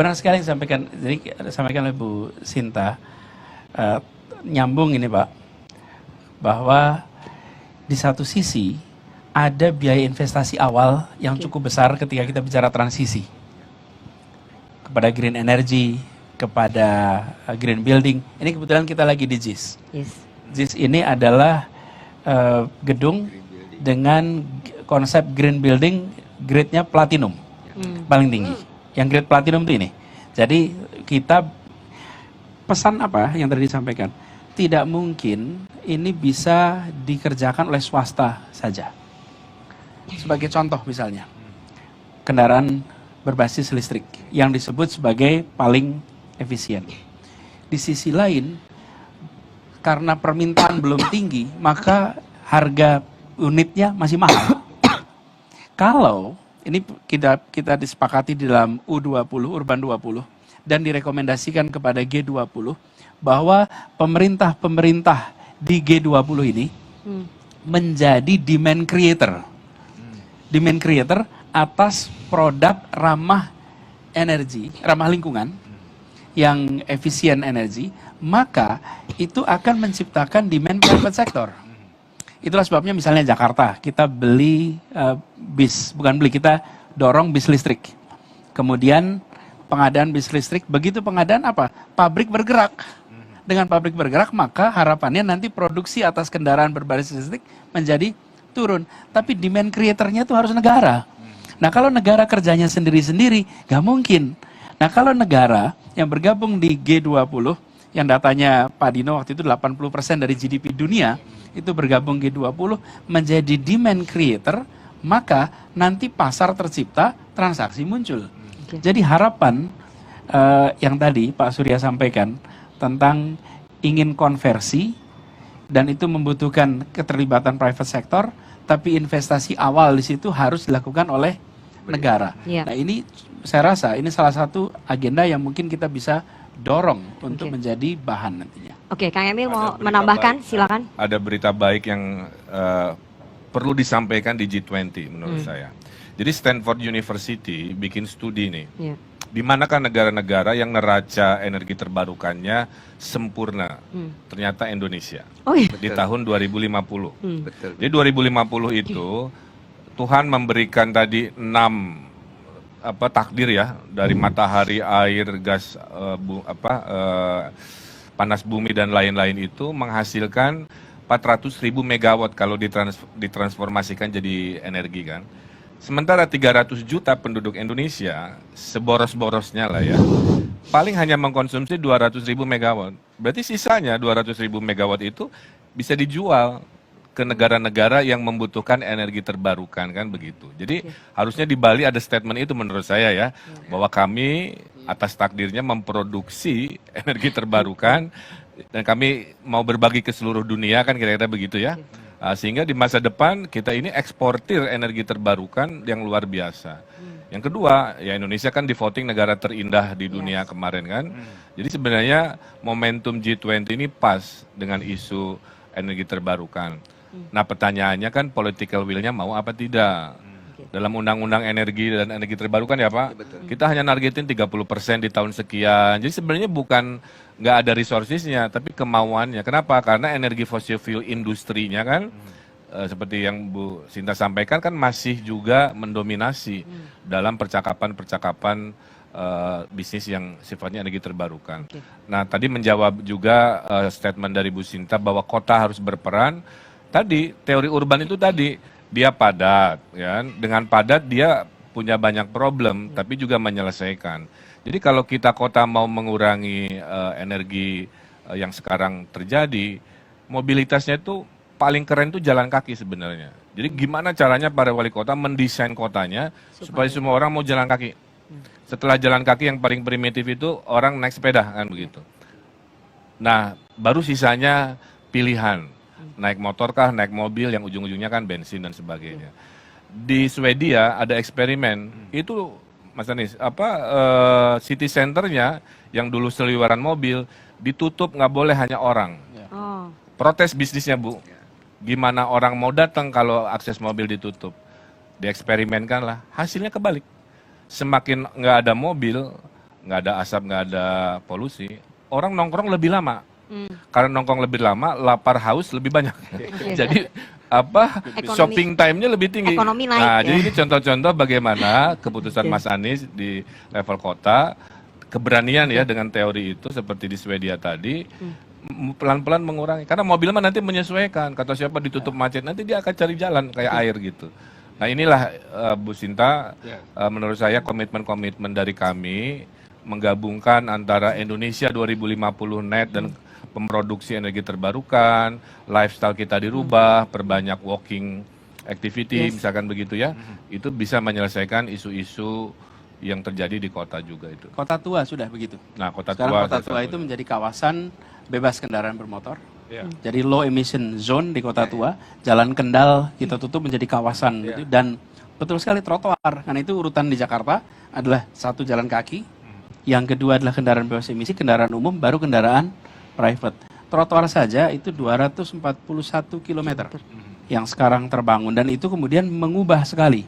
benar sekali yang disampaikan, jadi disampaikan oleh Bu Sinta, nyambung ini Pak, bahwa di satu sisi ada biaya investasi awal yang cukup besar ketika kita bicara transisi kepada green energy, kepada green building. Ini kebetulan kita lagi di JIS. Yes. JIS ini adalah gedung dengan konsep green building, grade-nya platinum, paling tinggi. Yang grade platinum itu ini. Jadi kita pesan apa yang tadi disampaikan? Tidak mungkin ini bisa dikerjakan oleh swasta saja. Sebagai contoh misalnya, kendaraan berbasis listrik yang disebut sebagai paling efisien. Di sisi lain, karena permintaan belum tinggi, maka harga unitnya masih mahal. Kalau ini kita disepakati di dalam U20, Urban 20, dan direkomendasikan kepada G20, bahwa pemerintah-pemerintah di G20 ini menjadi demand creator. Demand creator atas produk ramah energi, ramah lingkungan, yang efisien energi, maka itu akan menciptakan demand private sector. Itulah sebabnya misalnya Jakarta, kita beli bis, bukan beli, kita dorong bis listrik. Kemudian pengadaan bis listrik, begitu pengadaan apa? Pabrik bergerak. Dengan pabrik bergerak, maka harapannya nanti produksi atas kendaraan berbasis listrik menjadi turun. Tapi demand creatornya itu harus negara. Nah kalau negara kerjanya sendiri-sendiri, gak mungkin. Nah kalau negara yang bergabung di G20, yang datanya Pak Dino waktu itu 80% dari GDP dunia, itu bergabung G20 menjadi demand creator, maka nanti pasar tercipta, transaksi muncul. Jadi harapan yang tadi Pak Surya sampaikan tentang ingin konversi, dan itu membutuhkan keterlibatan private sector, tapi investasi awal di situ harus dilakukan oleh negara. Nah ini saya rasa ini salah satu agenda yang mungkin kita bisa dorong untuk menjadi bahan nantinya. Oke, Kang Emil mau menambahkan, silakan. Ada berita baik yang perlu disampaikan di G20 menurut saya. Jadi Stanford University bikin studi nih. Di manakah negara-negara yang neraca energi terbarukannya sempurna? Ternyata Indonesia. Di tahun 2050. Jadi 2050 itu Tuhan memberikan tadi 6 takdir ya, dari matahari, air, gas, panas bumi dan lain-lain itu menghasilkan 400.000 megawatt kalau ditransformasikan jadi energi kan. Sementara 300 juta penduduk Indonesia, seboros-borosnya lah ya, paling hanya mengkonsumsi 200.000 megawatt. Berarti sisanya 200.000 megawatt itu bisa dijual ke negara-negara yang membutuhkan energi terbarukan kan begitu. Jadi harusnya di Bali ada statement itu menurut saya ya, bahwa kami atas takdirnya memproduksi energi terbarukan dan kami mau berbagi ke seluruh dunia kan kira-kira begitu ya. Sehingga di masa depan kita ini eksportir energi terbarukan yang luar biasa. Yang kedua, ya Indonesia kan di voting negara terindah di dunia kemarin kan. Jadi sebenarnya momentum G20 ini pas dengan isu energi terbarukan. Nah pertanyaannya kan political will-nya mau apa tidak. Dalam undang-undang energi dan energi terbarukan ya Pak, kita hanya nargetin 30% di tahun sekian. Jadi sebenarnya bukan nggak ada resourcesnya, tapi kemauannya. Kenapa? Karena energi fossil fuel industrinya kan, seperti yang Bu Sinta sampaikan kan masih juga mendominasi dalam percakapan-percakapan bisnis yang sifatnya energi terbarukan. Nah tadi menjawab juga statement dari Bu Sinta bahwa kota harus berperan. Tadi teori urban itu tadi dia padat, ya. Dengan padat dia punya banyak problem, tapi juga menyelesaikan. Jadi kalau kita kota mau mengurangi energi yang sekarang terjadi, mobilitasnya itu paling keren itu jalan kaki sebenarnya. Jadi gimana caranya para wali kota mendesain kotanya supaya semua orang mau jalan kaki. Setelah jalan kaki yang paling primitif itu orang naik sepeda kan begitu. Nah baru sisanya pilihan. Naik motor kah, naik mobil yang ujung-ujungnya kan bensin dan sebagainya. Di Swedia ada eksperimen, itu Mas Anies, city centernya yang dulu seliweran mobil, ditutup nggak boleh hanya orang. Protes bisnisnya Bu, gimana orang mau datang kalau akses mobil ditutup. Dieksperimenkan lah, hasilnya kebalik. Semakin nggak ada mobil, nggak ada asap, nggak ada polusi, orang nongkrong lebih lama. Hmm. Karena nongkrong lebih lama, lapar haus lebih banyak. Jadi Ekonomi- shopping time-nya lebih tinggi. ekonomi naik, Nah, ya. jadi ini contoh-contoh bagaimana keputusan Mas Anies di level kota, keberanian ya dengan teori itu seperti di Swedia tadi, pelan-pelan mengurangi. Karena mobil mah nanti menyesuaikan. Kata siapa ditutup macet, nanti dia akan cari jalan kayak air gitu. Nah inilah Bu Sinta, menurut saya komitmen-komitmen dari kami menggabungkan antara Indonesia 2050 net dan memproduksi energi terbarukan, lifestyle kita dirubah, perbanyak walking activity, misalkan begitu ya, itu bisa menyelesaikan isu-isu yang terjadi di kota juga itu. Kota tua sudah begitu. Nah, kota Sekarang tua, kota tua itu menjadi kawasan bebas kendaraan bermotor. Ya. Jadi low emission zone di kota tua, jalan Kendal kita tutup menjadi kawasan gitu. Dan betul sekali trotoar. Karena itu urutan di Jakarta adalah satu jalan kaki, yang kedua adalah kendaraan bebas emisi, kendaraan umum, baru kendaraan private. Trotoar saja itu 241 km yang sekarang terbangun dan itu kemudian mengubah sekali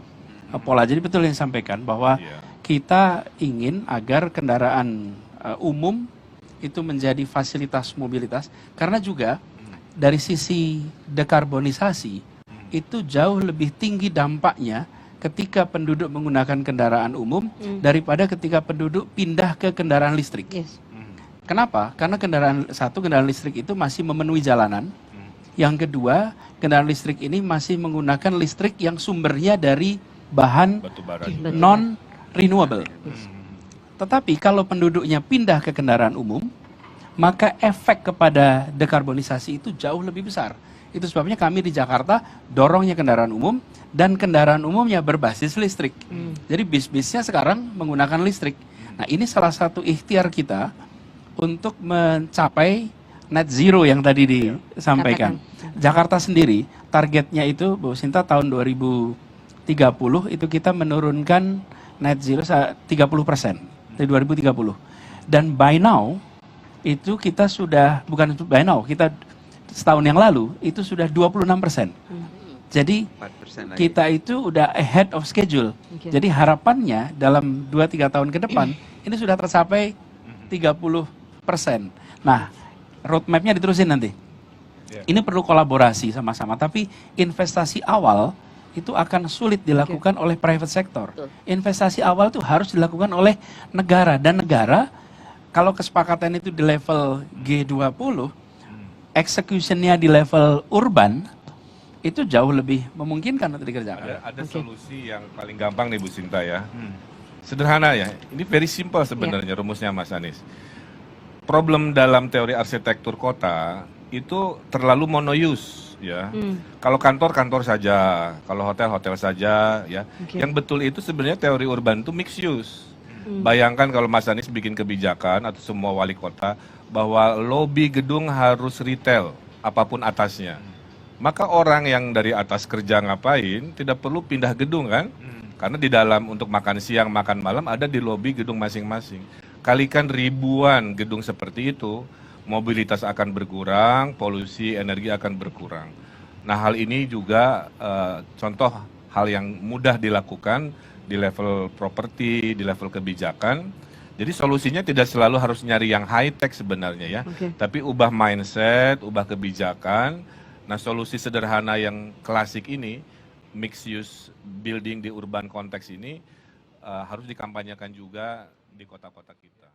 pola. Jadi betul yang disampaikan bahwa kita ingin agar kendaraan umum itu menjadi fasilitas mobilitas karena juga dari sisi dekarbonisasi itu jauh lebih tinggi dampaknya ketika penduduk menggunakan kendaraan umum daripada ketika penduduk pindah ke kendaraan listrik. Yes. Kenapa? Karena kendaraan listrik itu masih memenuhi jalanan. Yang kedua, kendaraan listrik ini masih menggunakan listrik yang sumbernya dari bahan batu bara. non renewable. Tetapi kalau penduduknya pindah ke kendaraan umum, maka efek kepada dekarbonisasi itu jauh lebih besar. Itu sebabnya kami di Jakarta dorongnya kendaraan umum dan kendaraan umumnya berbasis listrik. Jadi bis-bisnya sekarang menggunakan listrik. Nah, ini salah satu ikhtiar kita untuk mencapai net zero yang tadi disampaikan. Jakarta sendiri targetnya itu Bu Sinta tahun 2030 itu kita menurunkan net zero 30% dari 2030. Dan by now itu kita sudah, bukan by now, kita setahun yang lalu itu sudah 26%. Jadi kita itu udah ahead of schedule. Jadi harapannya dalam 2-3 tahun ke depan ini sudah tercapai 30%. Nah, roadmap-nya diterusin nanti. Ini perlu kolaborasi sama-sama, tapi investasi awal itu akan sulit dilakukan oleh private sector. Investasi awal itu harus dilakukan oleh negara, dan negara kalau kesepakatan itu di level G20, execution-nya di level urban itu jauh lebih memungkinkan untuk dikerjakan. Ada solusi yang paling gampang nih Bu Sinta ya. Sederhana ya, ini very simple sebenarnya rumusnya Mas Anies. Problem dalam teori arsitektur kota itu terlalu monouse ya. Kalau kantor saja, kalau hotel saja ya. Yang betul itu sebenarnya teori urban itu mixed use. Bayangkan kalau Mas Anies bikin kebijakan atau semua wali kota bahwa lobi gedung harus retail apapun atasnya. Maka orang yang dari atas kerja ngapain tidak perlu pindah gedung kan? Karena di dalam untuk makan siang, makan malam ada di lobi gedung masing-masing. Kalikan ribuan gedung seperti itu, mobilitas akan berkurang, polusi energi akan berkurang. Nah, hal ini juga contoh hal yang mudah dilakukan di level properti, di level kebijakan. Jadi solusinya tidak selalu harus nyari yang high tech sebenarnya ya, tapi ubah mindset, ubah kebijakan. Nah, solusi sederhana yang klasik ini, mixed use building di urban konteks ini harus dikampanyekan juga di kota-kota kita.